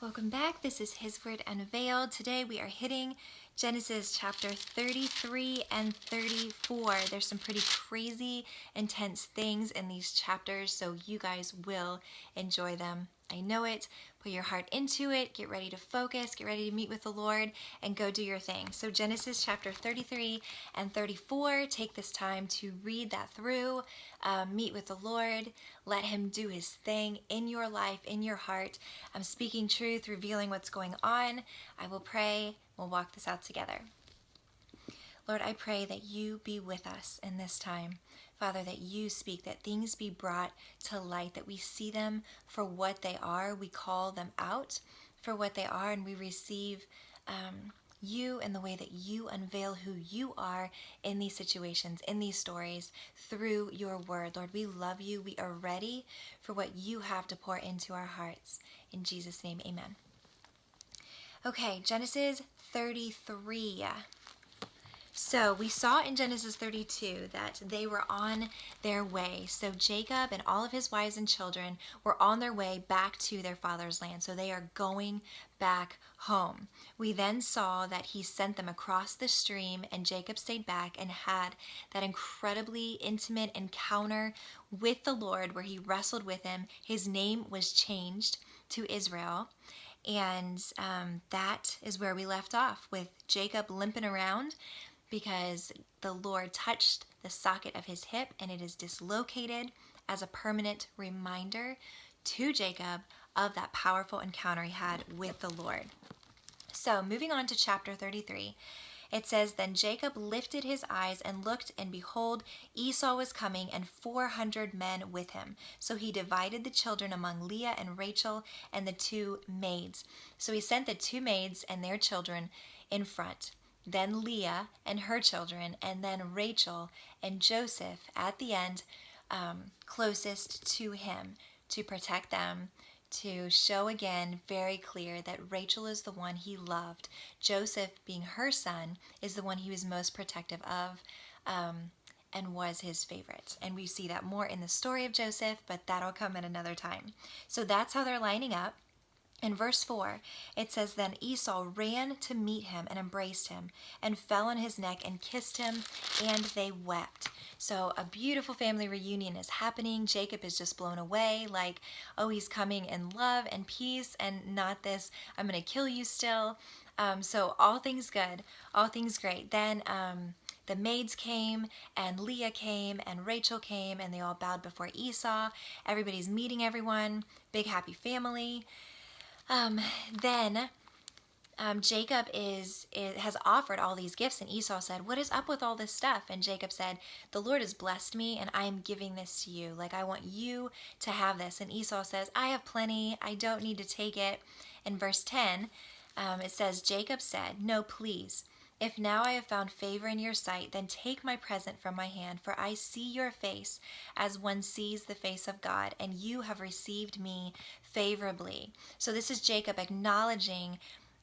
Welcome back. This is His Word Unveiled. Today we are hitting Genesis chapter 33 and 34. There's some pretty crazy, intense things in these chapters, so you guys will enjoy them. I know it. Put your heart into it. Get ready to focus. Get ready to meet with the Lord and go do your thing. So Genesis chapter 33 and 34, take this time to read that through, meet with the Lord, let Him do His thing in your life, in your heart. I'm speaking truth, revealing what's going on. I will pray. We'll walk this out together. Lord, I pray that you be with us in this time. Father, that you speak, that things be brought to light, that we see them for what they are. We call them out for what they are, and we receive you in the way that you unveil who you are in these situations, in these stories, through your word. Lord, we love you. We are ready for what you have to pour into our hearts. In Jesus' name, amen. Okay, Genesis 33. So we saw in Genesis 32 that they were on their way. So Jacob and all of his wives and children were on their way back to their father's land. So they are going back home. We then saw that he sent them across the stream, and Jacob stayed back and had that incredibly intimate encounter with the Lord where he wrestled with him. His name was changed to Israel. And that is where we left off, with Jacob limping around because the Lord touched the socket of his hip and it is dislocated as a permanent reminder to Jacob of that powerful encounter he had with the Lord. So moving on to chapter 33, it says, Then Jacob lifted his eyes and looked, and behold, Esau was coming, and 400 men with him. So he divided the children among Leah and Rachel and the two maids. So he sent the two maids and their children in front, then Leah and her children, and then Rachel and Joseph at the end, closest to him, to protect them, to show again very clear that Rachel is the one he loved. Joseph, being her son, is the one he was most protective of, and was his favorite. And we see that more in the story of Joseph, but that'll come at another time. So that's how they're lining up. In verse 4, it says, Then Esau ran to meet him and embraced him and fell on his neck and kissed him, and they wept. So a beautiful family reunion is happening. Jacob is just blown away, like, oh, he's coming in love and peace and not this, I'm going to kill you still. So all things good, all things great. Then the maids came, and Leah came, and Rachel came, and they all bowed before Esau. Everybody's meeting everyone, big happy family. Then Jacob has offered all these gifts, and Esau said, What is up with all this stuff? And Jacob said, The Lord has blessed me, and I am giving this to you. Like, I want you to have this. And Esau says, I have plenty. I don't need to take it. In verse 10, it says, Jacob said, No, please. If now I have found favor in your sight, then take my present from my hand, for I see your face as one sees the face of God, and you have received me favorably. So this is Jacob acknowledging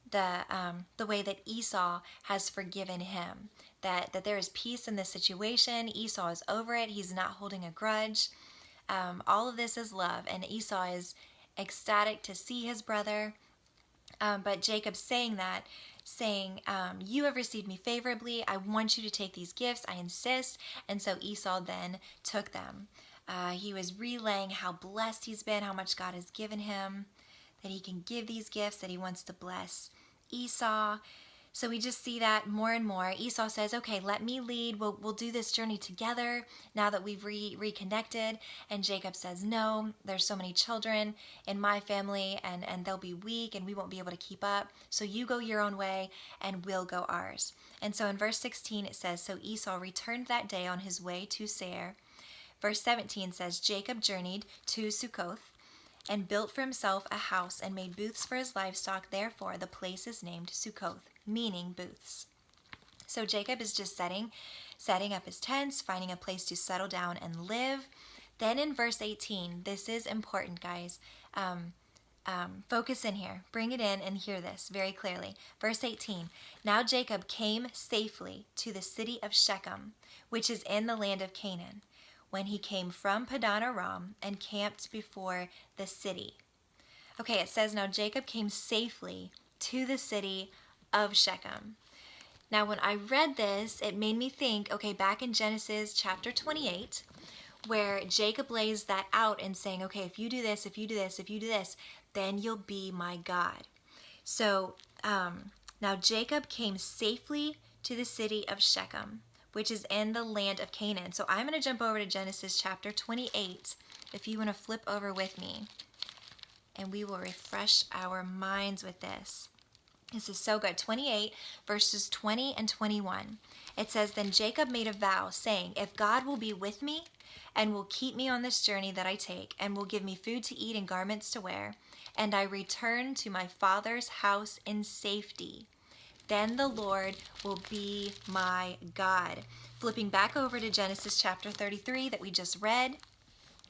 the way that Esau has forgiven him, that there is peace in this situation. Esau is over it. He's not holding a grudge. All of this is love, and Esau is ecstatic to see his brother. But Jacob's saying, you have received me favorably. I want you to take these gifts. I insist. And so Esau then took them. He was relaying how blessed he's been, how much God has given him, that he can give these gifts, that he wants to bless Esau. So we just see that more and more. Esau says, okay, let me lead. We'll do this journey together now that we've reconnected. And Jacob says, no, there's so many children in my family, and they'll be weak, and we won't be able to keep up. So you go your own way, and we'll go ours. And so in verse 16, it says, So Esau returned that day on his way to Seir. Verse 17 says, Jacob journeyed to Succoth and built for himself a house and made booths for his livestock. Therefore, the place is named Succoth, meaning booths. So Jacob is just setting up his tents, finding a place to settle down and live. Then in verse 18, this is important, guys. Focus in here. Bring it in and hear this very clearly. Verse 18, Now Jacob came safely to the city of Shechem, which is in the land of Canaan, when he came from Padan Aram and camped before the city. Okay, it says, now Jacob came safely to the city of Shechem. Now, when I read this, it made me think, okay, back in Genesis chapter 28, where Jacob lays that out and saying, okay, if you do this, if you do this, if you do this, then you'll be my God. So now Jacob came safely to the city of Shechem, which is in the land of Canaan. So I'm going to jump over to Genesis chapter 28, if you want to flip over with me, and we will refresh our minds with this. This is so good. 28 verses 20 and 21. It says, then Jacob made a vow, saying, if God will be with me and will keep me on this journey that I take, and will give me food to eat and garments to wear, and I return to my father's house in safety, then the Lord will be my God. Flipping back over to Genesis chapter 33 that we just read,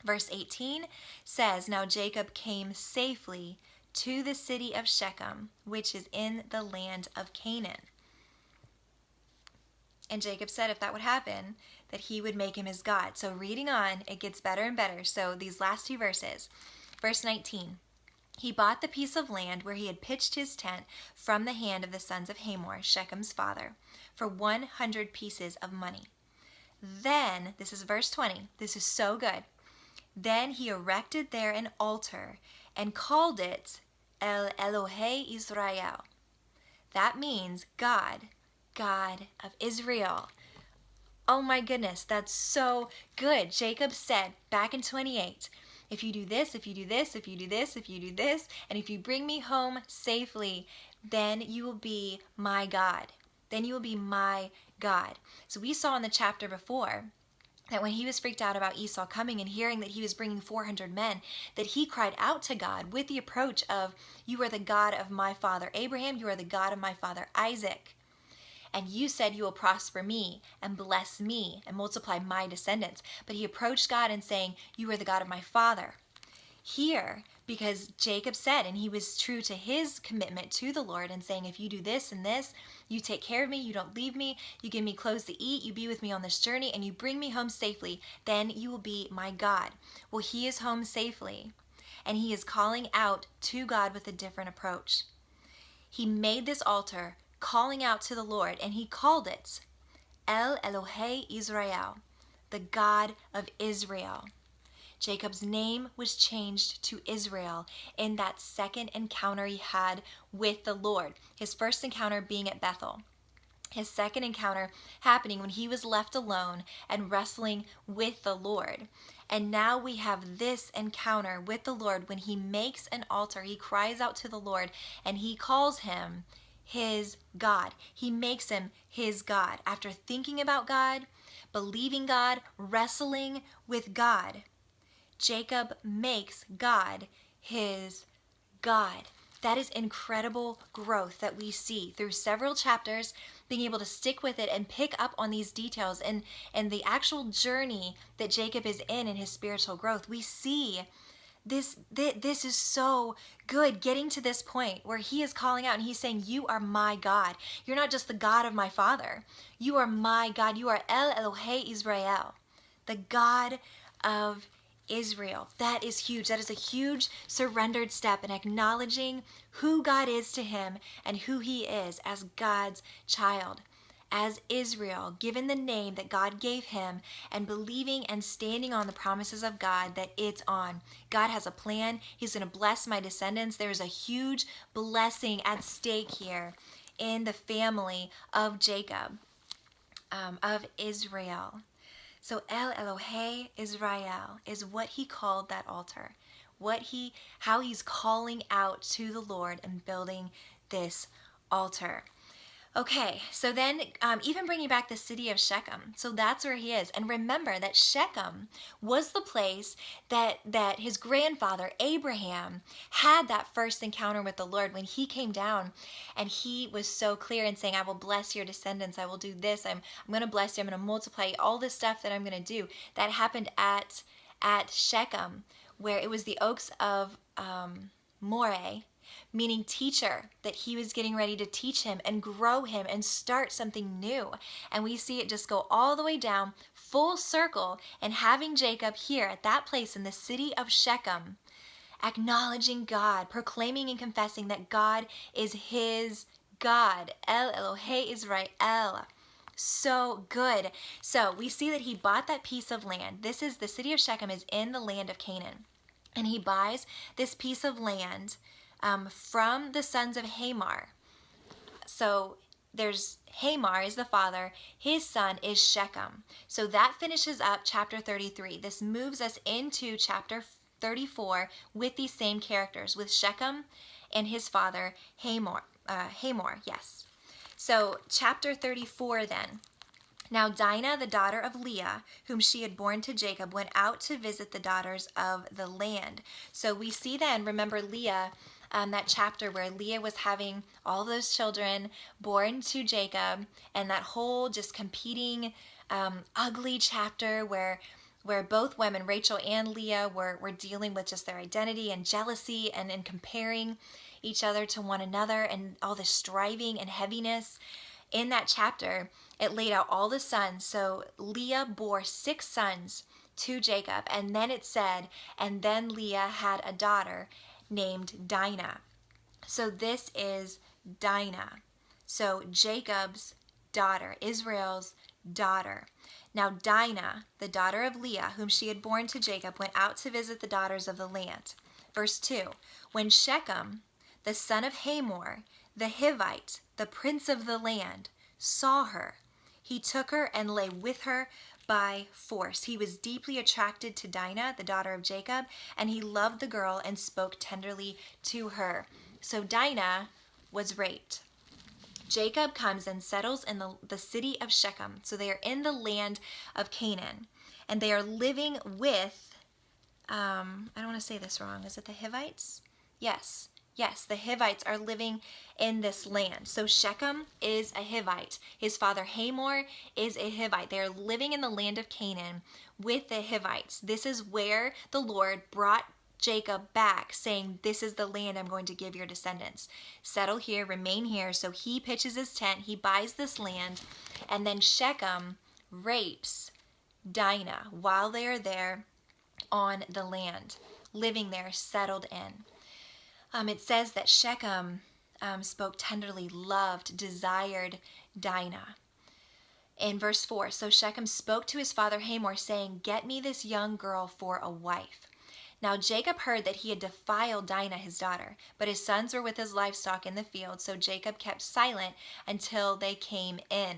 verse 18 says, now Jacob came safely to the city of Shechem, which is in the land of Canaan. And Jacob said if that would happen, that he would make him his God. So reading on, it gets better and better. So these last two verses. Verse 19, he bought the piece of land where he had pitched his tent from the hand of the sons of Hamor, Shechem's father, for 100 pieces of money. Then, this is verse 20, this is so good. Then he erected there an altar and called it El Elohe Israel. That means God, God of Israel. Oh my goodness, that's so good. Jacob said back in 28, if you do this, if you do this, if you do this, if you do this, and if you bring me home safely, then you will be my God. Then you will be my God. So we saw in the chapter before that when he was freaked out about Esau coming and hearing that he was bringing 400 men, that he cried out to God with the approach of, you are the God of my father Abraham, you are the God of my father Isaac. And you said you will prosper me and bless me and multiply my descendants. But he approached God and saying, you are the God of my father. Here, because Jacob said, and he was true to his commitment to the Lord and saying, if you do this and this, you take care of me, you don't leave me, you give me clothes to eat, you be with me on this journey, and you bring me home safely, then you will be my God. Well, he is home safely, and he is calling out to God with a different approach. He made this altar, calling out to the Lord, and he called it El Elohe Israel, the God of Israel. Jacob's name was changed to Israel in that second encounter he had with the Lord. His first encounter being at Bethel. His second encounter happening when he was left alone and wrestling with the Lord. And now we have this encounter with the Lord when he makes an altar. He cries out to the Lord and he calls him his God. He makes him his God. After thinking about God, believing God, wrestling with God, Jacob makes God his God. That is incredible growth that we see through several chapters, being able to stick with it and pick up on these details and the actual journey that Jacob is in his spiritual growth. We see this is so good, getting to this point where he is calling out and he's saying, you are my God. You're not just the God of my father. You are my God. You are El Elohe Israel, the God of Israel. That is huge. That is a huge surrendered step in acknowledging who God is to him and who he is as God's child. As Israel, given the name that God gave him and believing and standing on the promises of God that it's on. God has a plan. He's going to bless my descendants. There's a huge blessing at stake here in the family of Jacob, of Israel. So El Elohe Israel is what he called that altar, how he's calling out to the Lord and building this altar. Okay, so then even bringing back the city of Shechem, so that's where he is. And remember that Shechem was the place that his grandfather Abraham had that first encounter with the Lord when he came down and he was so clear in saying, I will bless your descendants, I will do this, I'm going to bless you, I'm going to multiply all this stuff that I'm going to do. That happened at Shechem, where it was the oaks of Moreh, meaning teacher, that he was getting ready to teach him and grow him and start something new. And we see it just go all the way down, full circle, and having Jacob here at that place in the city of Shechem acknowledging God, proclaiming and confessing that God is his God. El Elohe Israel. So good. So we see that he bought that piece of land. This is the city of Shechem is in the land of Canaan. And he buys this piece of land from the sons of Hamor. So there's Hamor is the father, his son is Shechem. So that finishes up chapter 33. This moves us into chapter 34 with these same characters, with Shechem and his father Hamor. Yes. So chapter 34 then. Now Dinah, the daughter of Leah, whom she had borne to Jacob, went out to visit the daughters of the land. So we see then, remember Leah, that chapter where Leah was having all those children born to Jacob, and that whole just competing, ugly chapter where both women, Rachel and Leah, were dealing with just their identity and jealousy and comparing each other to one another, and all this striving and heaviness. In that chapter, it laid out all the sons. So Leah bore 6 sons to Jacob, and then it said, and then Leah had a daughter named Dinah. So this is Dinah. So Jacob's daughter, Israel's daughter. Now Dinah, the daughter of Leah, whom she had borne to Jacob, went out to visit the daughters of the land. Verse 2, when Shechem, the son of Hamor, the Hivite, the prince of the land, saw her, he took her and lay with her by force. He was deeply attracted to Dinah, the daughter of Jacob, and he loved the girl and spoke tenderly to her. So Dinah was raped. Jacob comes and settles in the city of Shechem. So they are in the land of Canaan, and they are living with, I don't want to say this wrong. Is it the Hivites? Yes, the Hivites are living in this land. So Shechem is a Hivite. His father Hamor is a Hivite. They are living in the land of Canaan with the Hivites. This is where the Lord brought Jacob back, saying, this is the land I'm going to give your descendants. Settle here, remain here. So he pitches his tent, he buys this land, and then Shechem rapes Dinah while they are there on the land, living there, settled in. It says that Shechem spoke tenderly, loved, desired Dinah. In verse 4, so Shechem spoke to his father Hamor, saying, get me this young girl for a wife. Now Jacob heard that he had defiled Dinah his daughter, but his sons were with his livestock in the field, so Jacob kept silent until they came in.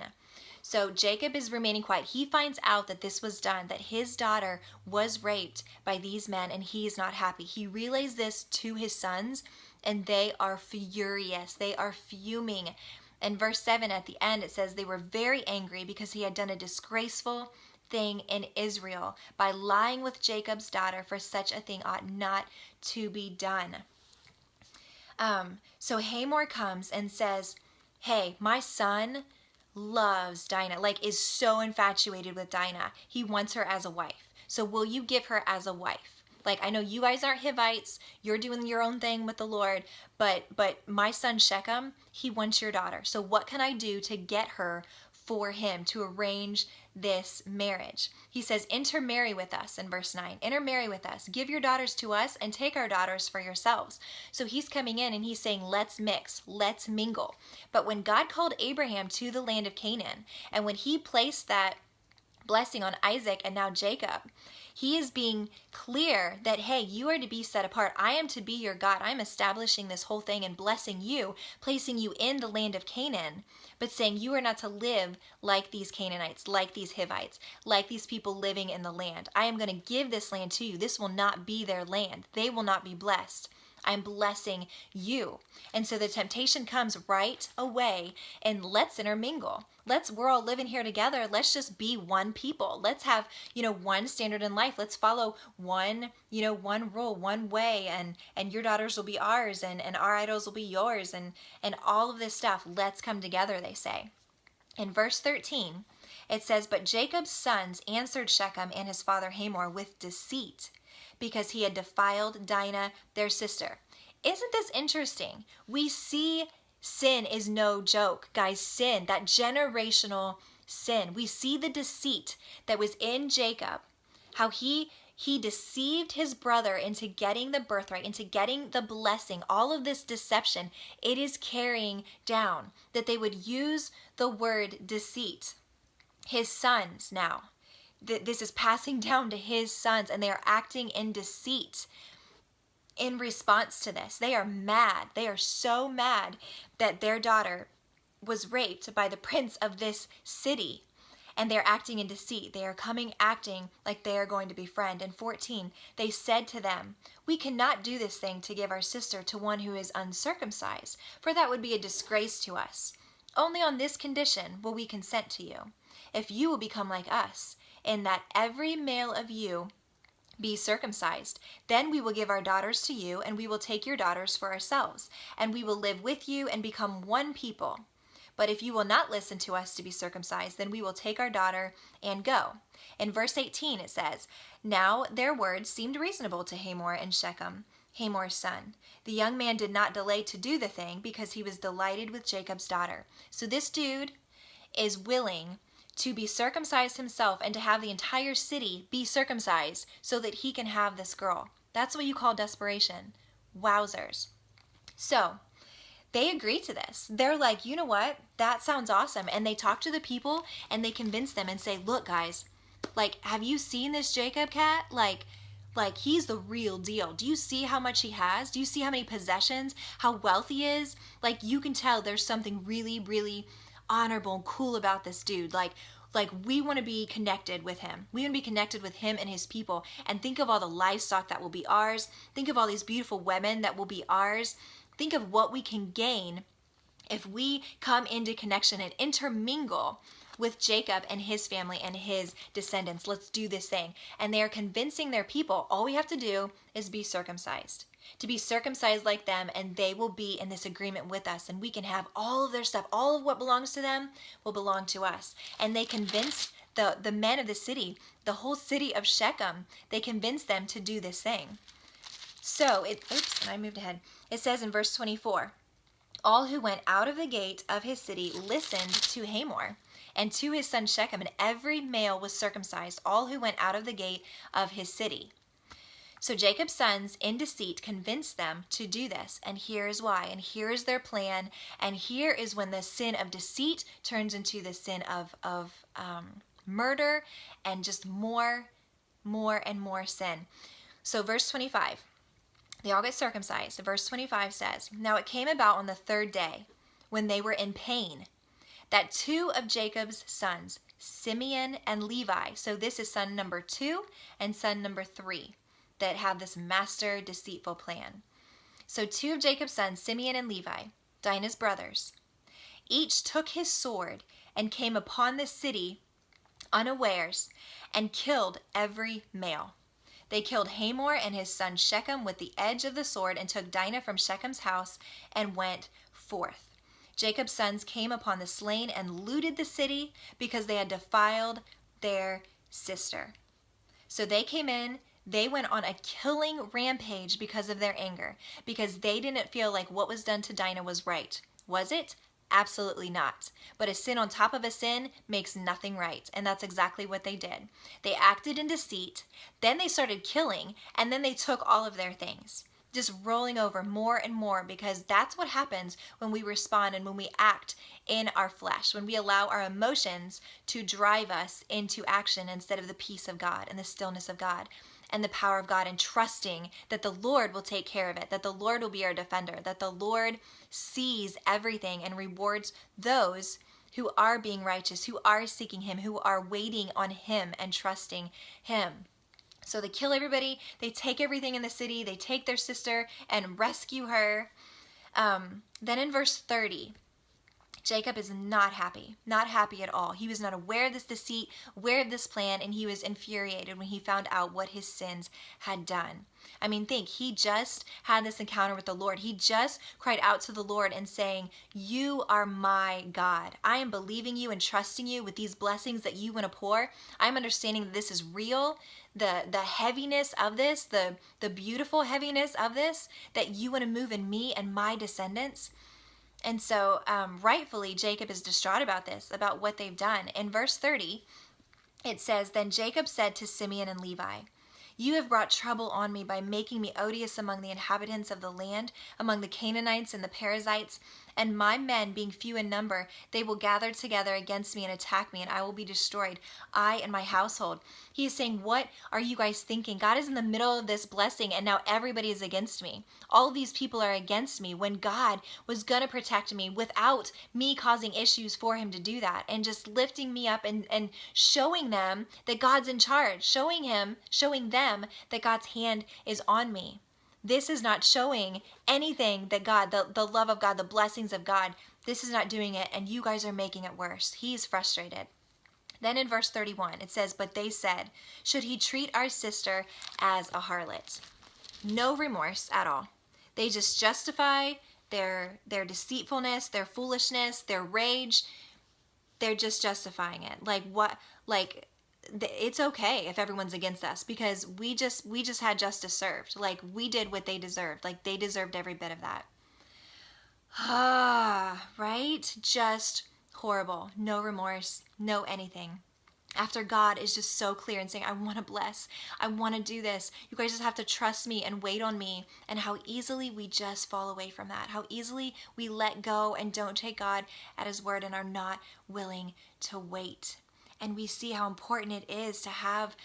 So Jacob is remaining quiet. He finds out that this was done, that his daughter was raped by these men, and he is not happy. He relays this to his sons, and they are furious. They are fuming. In verse 7 at the end, it says they were very angry because he had done a disgraceful thing in Israel by lying with Jacob's daughter, for such a thing ought not to be done. So Hamor comes and says, hey, my son loves Dinah, like is so infatuated with Dinah. He wants her as a wife. So will you give her as a wife? Like, I know you guys aren't Hivites, you're doing your own thing with the Lord, but my son Shechem, he wants your daughter. So what can I do to get her for him, to arrange this marriage? He says, intermarry with us in verse 9. Intermarry with us. Give your daughters to us and take our daughters for yourselves. So he's coming in and he's saying, let's mix, let's mingle. But when God called Abraham to the land of Canaan, and when he placed that blessing on Isaac and now Jacob, he is being clear that, hey, you are to be set apart. I am to be your God. I'm establishing this whole thing and blessing you, placing you in the land of Canaan, but saying you are not to live like these Canaanites, like these Hivites, like these people living in the land. I am going to give this land to you. This will not be their land. They will not be blessed. I'm blessing you. And so the temptation comes right away, and let's intermingle. We're all living here together. Let's just be one people. Let's have, one standard in life. Let's follow one rule, one way, and your daughters will be ours, and our idols will be yours, and all of this stuff. Let's come together, they say. In verse 13, it says, but Jacob's sons answered Shechem and his father Hamor with deceit, because he had defiled Dinah, their sister. Isn't this interesting? We see sin is no joke, guys. Sin, that generational sin. We see the deceit that was in Jacob, how he He deceived his brother into getting the birthright, into getting the blessing. All of this deception, it is carrying down that they would use the word deceit. His sons now, this is passing down to his sons, and they are acting in deceit in response to this. They are mad. They are so mad that their daughter was raped by the prince of this city, and they're acting in deceit. They are acting like they are going to befriend. In 14, they said to them, "We cannot do this thing to give our sister to one who is uncircumcised, for that would be a disgrace to us. Only on this condition will we consent to you, if you will become like us, in that every male of you be circumcised. Then we will give our daughters to you, and we will take your daughters for ourselves, and we will live with you and become one people. But if you will not listen to us to be circumcised, then we will take our daughter and go." In verse 18 it says, "Now their words seemed reasonable to Hamor and Shechem, Hamor's son. The young man did not delay to do the thing because he was delighted with Jacob's daughter." So this dude is willing to be circumcised himself and to have the entire city be circumcised so that he can have this girl. That's what you call desperation. Wowzers. So they agree to this. They're like, you know what? That sounds awesome. And they talk to the people and they convince them and say, "Look, guys, like, have you seen this Jacob cat? Like he's the real deal. Do you see how much he has? Do you see how many possessions? How wealthy he is? Like, you can tell there's something really, really honorable and cool about this dude. Like we want to be connected with him. We want to be connected with him and his people. And think of all the livestock that will be ours. Think of all these beautiful women that will be ours. Think of what we can gain if we come into connection and intermingle with Jacob and his family and his descendants. Let's do this thing." And they are convincing their people, all we have to do is be circumcised. To be circumcised like them, and they will be in this agreement with us, and we can have all of their stuff. All of what belongs to them will belong to us. And they convince the men of the city, the whole city of Shechem, they convince them to do this thing. So, it says in verse 24, "All who went out of the gate of his city listened to Hamor and to his son Shechem, and every male was circumcised, all who went out of the gate of his city." So Jacob's sons, in deceit, convinced them to do this, and here is why, and here is their plan, and here is when the sin of deceit turns into the sin of murder, and just more and more sin. So verse 25, they all get circumcised. Verse 25 says, "Now it came about on the third day, when they were in pain, that two of Jacob's sons, Simeon and Levi," so this is son number 2 and son number 3, that have this master deceitful plan. So 2 of Jacob's sons, Simeon and Levi, Dinah's brothers, each took his sword and came upon the city unawares and killed every male. They killed Hamor and his son Shechem with the edge of the sword, and took Dinah from Shechem's house and went forth. Jacob's sons came upon the slain and looted the city because they had defiled their sister. So they came in, they went on a killing rampage because of their anger, because they didn't feel like what was done to Dinah was right. Was it? Absolutely not. But a sin on top of a sin makes nothing right. And that's exactly what they did. They acted in deceit, then they started killing, and then they took all of their things. Just rolling over more and more, because that's what happens when we respond and when we act in our flesh, when we allow our emotions to drive us into action instead of the peace of God and the stillness of God and the power of God, and trusting that the Lord will take care of it, that the Lord will be our defender, that the Lord sees everything and rewards those who are being righteous, who are seeking him, who are waiting on him and trusting him. So they kill everybody, they take everything in the city, they take their sister and rescue her. Then in verse 30, Jacob is not happy at all. He was not aware of this deceit, aware of this plan, and he was infuriated when he found out what his sins had done. I mean, think, he just had this encounter with the Lord. He just cried out to the Lord and saying, "You are my God. I am believing you and trusting you with these blessings that you want to pour. I'm understanding that this is real, the heaviness of this, the beautiful heaviness of this, that you want to move in me and my descendants." And so rightfully, Jacob is distraught about this, about what they've done. In verse 30, it says, "Then Jacob said to Simeon and Levi, You have brought trouble on me by making me odious among the inhabitants of the land, among the Canaanites and the Perizzites. And my men, being few in number, they will gather together against me and attack me, and I will be destroyed, I and my household. He is saying, what are you guys thinking? God is in the middle of this blessing, and now everybody is against me. All of these people are against me when God was going to protect me without me causing issues for him to do that, and just lifting me up and showing them that God's in charge, showing them that God's hand is on me. This is not showing anything that God, the love of God, the blessings of God, this is not doing it, and you guys are making it worse. He's frustrated. Then in verse 31, it says, but they said, should he treat our sister as a harlot? No remorse at all. They just justify their deceitfulness, their foolishness, their rage. They're just justifying it. Like what? Like it's okay if everyone's against us because we just had justice served. Like we did what they deserved. Like they deserved every bit of that. Right? Just horrible. No remorse. No anything. After God is just so clear and saying, I want to bless. I want to do this. You guys just have to trust me and wait on me. And how easily we just fall away from that. How easily we let go and don't take God at his word and are not willing to wait. And we see how important it is to have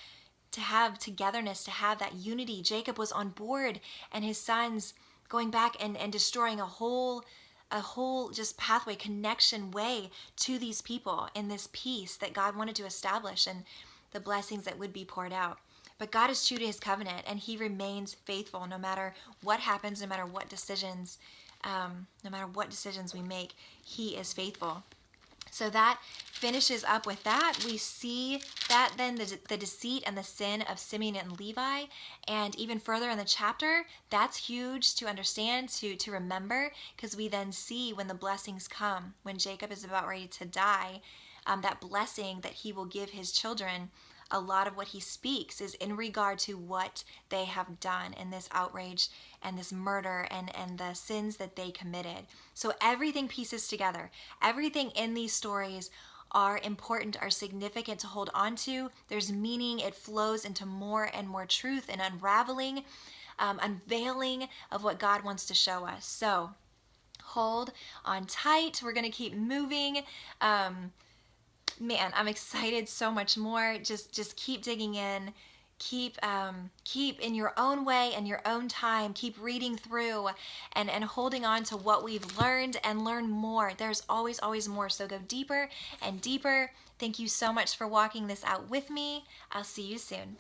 togetherness, to have that unity. Jacob was on board, and his sons going back and destroying a whole just pathway, connection way to these people in this peace that God wanted to establish and the blessings that would be poured out. But God is true to his covenant, and he remains faithful no matter what happens, no matter what decisions we make. He is faithful. So that finishes up with that. We see that then the deceit and the sin of Simeon and Levi, and even further in the chapter, that's huge to understand, to remember, because we then see when the blessings come, when Jacob is about ready to die, that blessing that he will give his children. A lot of what he speaks is in regard to what they have done in this outrage and this murder and the sins that they committed. So everything pieces together. Everything in these stories are important, are significant to hold on to. There's meaning. It flows into more and more truth and unveiling of what God wants to show us. So hold on tight. We're going to keep moving. Man, I'm excited so much more. Just keep digging in. Keep in your own way and your own time. Keep reading through and holding on to what we've learned and learn more. There's always more. So go deeper and deeper. Thank you so much for walking this out with me. I'll see you soon.